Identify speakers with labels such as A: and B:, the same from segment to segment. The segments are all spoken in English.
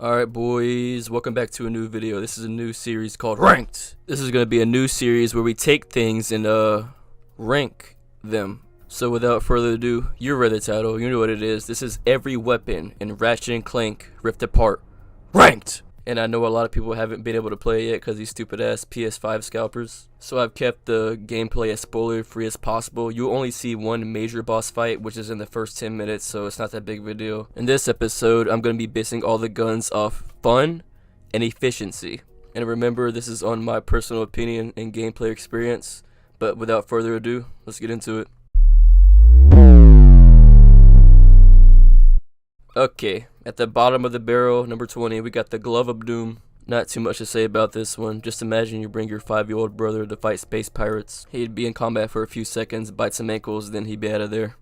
A: Alright boys, welcome back to a new video. This is a new series called Ranked. This is going to be a new series where we take things and rank them. So without further ado, you read the title, you know what it is. This is every weapon in Ratchet and Clank Rift Apart Ranked. And I know a lot of people haven't been able to play it yet because these stupid ass PS5 scalpers. So I've kept the gameplay as spoiler free as possible. You'll only see one major boss fight, which is in the first 10 minutes, so it's not that big of a deal. In this episode, I'm going to be basing all the guns off fun and efficiency. And remember, this is on my personal opinion and gameplay experience. But without further ado, let's get into it. Okay, at the bottom of the barrel, number 20, we got the Glove of Doom. Not too much to say about this one. Just imagine you bring your 5-year-old brother to fight space pirates. He'd be in combat for a few seconds, bite some ankles, then he'd be out of there.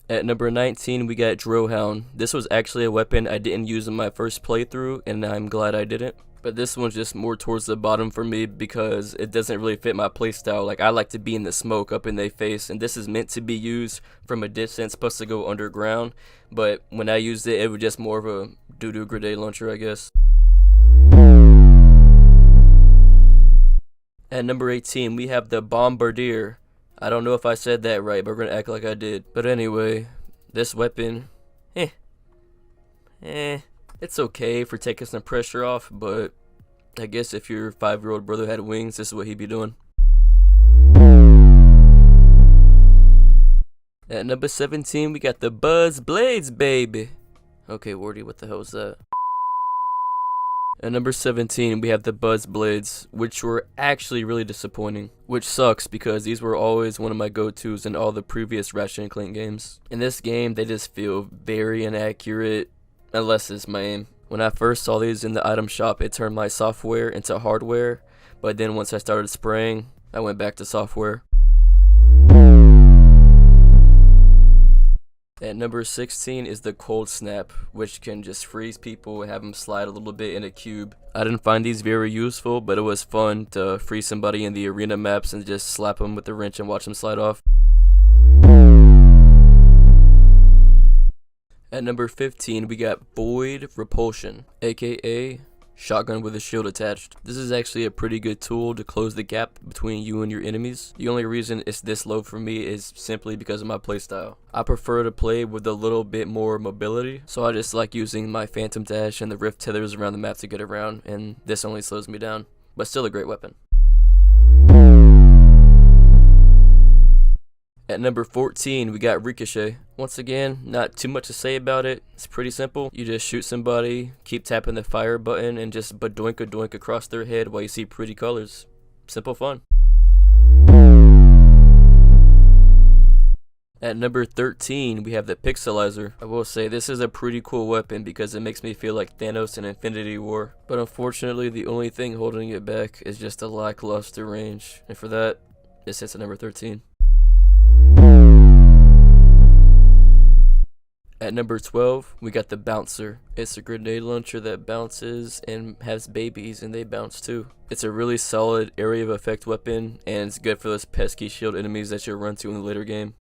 A: At number 19, we got Drillhound. This was actually a weapon I didn't use in my first playthrough, and I'm glad I didn't. But this one's just more towards the bottom for me because it doesn't really fit my playstyle. Like, I like to be in the smoke up in their face, and this is meant to be used from a distance, supposed to go underground. But when I used it, it was just more of a doo-doo grenade launcher, I guess. At number 18, we have the Bombardier. I don't know if I said that right, but we're gonna act like I did. But anyway, this weapon, it's okay for taking some pressure off, but I guess if your 5-year-old brother had wings, this is what he'd be doing. At number 17, we got the Buzz Blades, baby. Okay, Wardy, what the hell is that? At number 17, we have the Buzz Blades, which were actually really disappointing. Which sucks because these were always one of my go-tos in all the previous Ratchet and Clank games. In this game, they just feel very inaccurate, unless it's my aim. When I first saw these in the item shop, it turned my software into hardware, but then once I started spraying, I went back to software. At number 16 is the Cold Snap, which can just freeze people and have them slide a little bit in a cube. I didn't find these very useful, but it was fun to freeze somebody in the arena maps and just slap them with the wrench and watch them slide off. At number 15, we got Void Repulsion, aka shotgun with a shield attached. This is actually a pretty good tool to close the gap between you and your enemies. The only reason it's this low for me is simply because of my playstyle. I prefer to play with a little bit more mobility, so I just like using my Phantom Dash and the Rift tethers around the map to get around, and this only slows me down, but still a great weapon. At number 14, we got Ricochet. Once again, not too much to say about it. It's pretty simple. You just shoot somebody, keep tapping the fire button, and just badoink-a-doink across their head while you see pretty colors. Simple fun. At number 13, we have the Pixelizer. I will say this is a pretty cool weapon because it makes me feel like Thanos in Infinity War. But unfortunately, the only thing holding it back is just a lackluster range. And for that, it sits at number 13. At number 12, we got the Bouncer. It's a grenade launcher that bounces and has babies, and they bounce too. It's a really solid area of effect weapon, and it's good for those pesky shield enemies that you'll run to in the later game.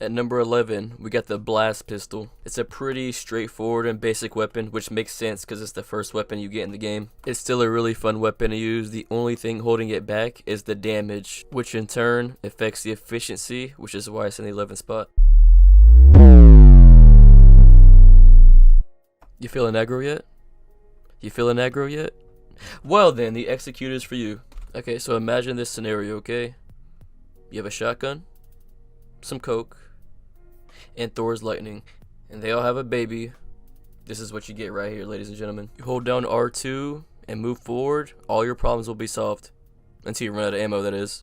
A: At number 11, we got the Blast Pistol. It's a pretty straightforward and basic weapon, which makes sense because it's the first weapon you get in the game. It's still a really fun weapon to use. The only thing holding it back is the damage, which in turn affects the efficiency, which is why it's in the 11th spot. You feeling aggro yet? You feeling aggro yet? Well then, the Executor's for you. Okay, so imagine this scenario, okay? You have a shotgun, some coke, and Thor's lightning, and they all have a baby. This is what you get right here, ladies and gentlemen. You hold down R2 and move forward, all your problems will be solved. Until you run out of ammo, that is.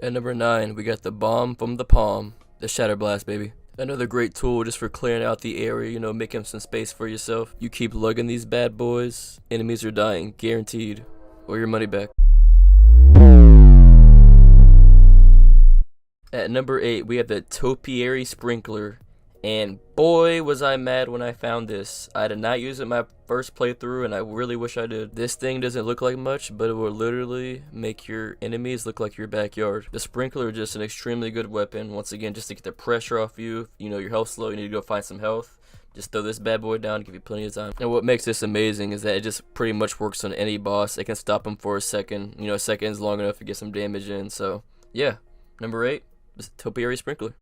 A: At number 9, we got the Bomb from the Palm, the Shatter Blast, baby. Another great tool just for clearing out the area, you know, making some space for yourself. You keep lugging these bad boys, enemies are dying, guaranteed, or your money back. At number 8, we have the Topiary Sprinkler, And boy was I mad when I found this. I did not use it my first playthrough, and I really wish I did. This thing doesn't look like much, but it will literally make your enemies look like your backyard. The sprinkler is just an extremely good weapon. Once again, just to get the pressure off you. If you know your health's low, you need to go find some health. Just throw this bad boy down, give you plenty of time. And what makes this amazing is that it just pretty much works on any boss. It can stop him for a second. You know, a second is long enough to get some damage in. So, yeah. Number 8 is Topiary Sprinkler.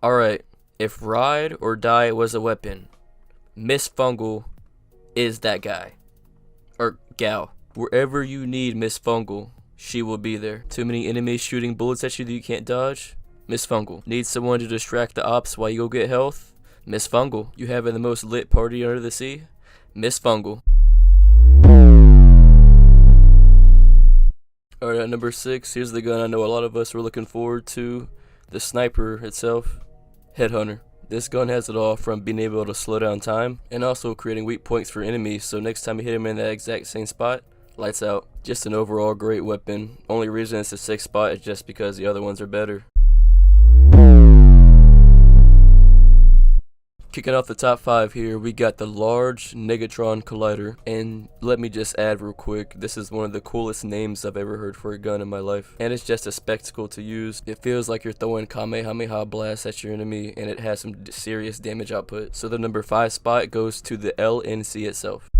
A: Alright, if ride or die was a weapon, Miss Fungal is that guy. Or gal. Wherever you need Miss Fungal, she will be there. Too many enemies shooting bullets at you that you can't dodge? Miss Fungal. Need someone to distract the ops while you go get health? Miss Fungal. You having the most lit party under the sea? Miss Fungal. Alright, at number 6, here's the gun I know a lot of us were looking forward to. The sniper itself. Headhunter. This gun has it all, from being able to slow down time and also creating weak points for enemies, so next time you hit him in that exact same spot, lights out. Just an overall great weapon. Only reason it's the 6th spot is just because the other ones are better. Kicking off the top 5 here, we got the large Negatron Collider, and let me just add real quick, this is one of the coolest names I've ever heard for a gun in my life, and it's just a spectacle to use. It feels like you're throwing Kamehameha blasts at your enemy, and it has some serious damage output. So the number 5 spot goes to the LNC itself.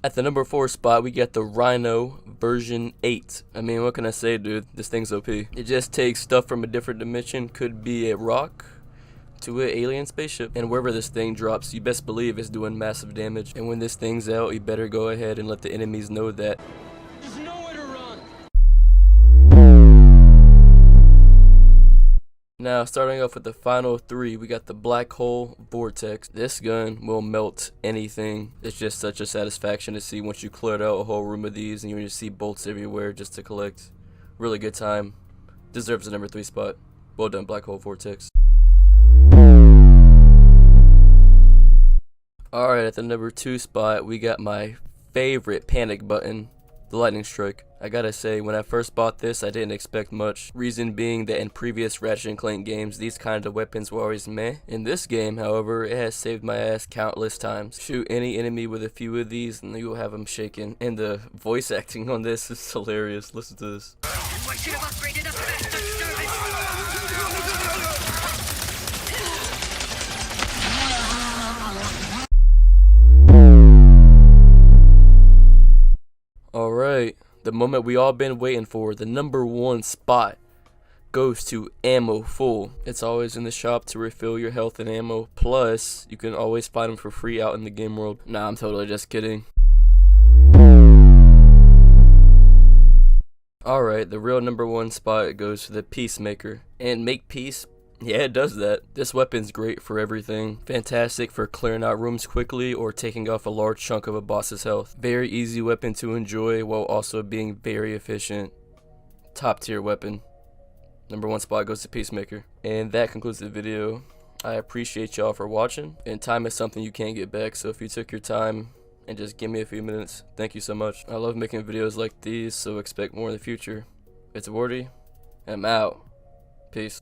A: At the number 4 spot, we get the Rhino version 8. I mean, what can I say, dude? This thing's OP. It just takes stuff from a different dimension, could be a rock, to an alien spaceship. And wherever this thing drops, you best believe it's doing massive damage. And when this thing's out, you better go ahead and let the enemies know that there's nowhere to run. Now, starting off with the final 3, we got the Black Hole Vortex. This gun will melt anything. It's just such a satisfaction to see once you cleared out a whole room of these and you just see bolts everywhere just to collect. Really good time. Deserves the number 3 spot. Well done, Black Hole Vortex. Alright, at the number 2 spot, we got my favorite panic button, the Lightning Strike. I gotta say, when I first bought this, I didn't expect much. Reason being that in previous Ratchet and Clank games, these kind of weapons were always meh. In this game, however, it has saved my ass countless times. Shoot any enemy with a few of these and you'll have them shaking. And the voice acting on this is hilarious. Listen to this.
B: I should have upgraded a faster service.
A: Alright, the moment we all been waiting for, the number 1 spot goes to Ammo Full. It's always in the shop to refill your health and ammo, plus you can always find them for free out in the game world. Nah, I'm totally just kidding. Alright, the real number 1 spot goes to the Peacemaker. And make peace? Yeah, it does that. This weapon's great for everything. Fantastic for clearing out rooms quickly or taking off a large chunk of a boss's health. Very easy weapon to enjoy while also being very efficient. Top tier weapon. Number 1 spot goes to Peacemaker. And that concludes the video. I appreciate y'all for watching. And time is something you can't get back, so if you took your time and just give me a few minutes, thank you so much. I love making videos like these, so expect more in the future. It's Wardy, and I'm out. Peace.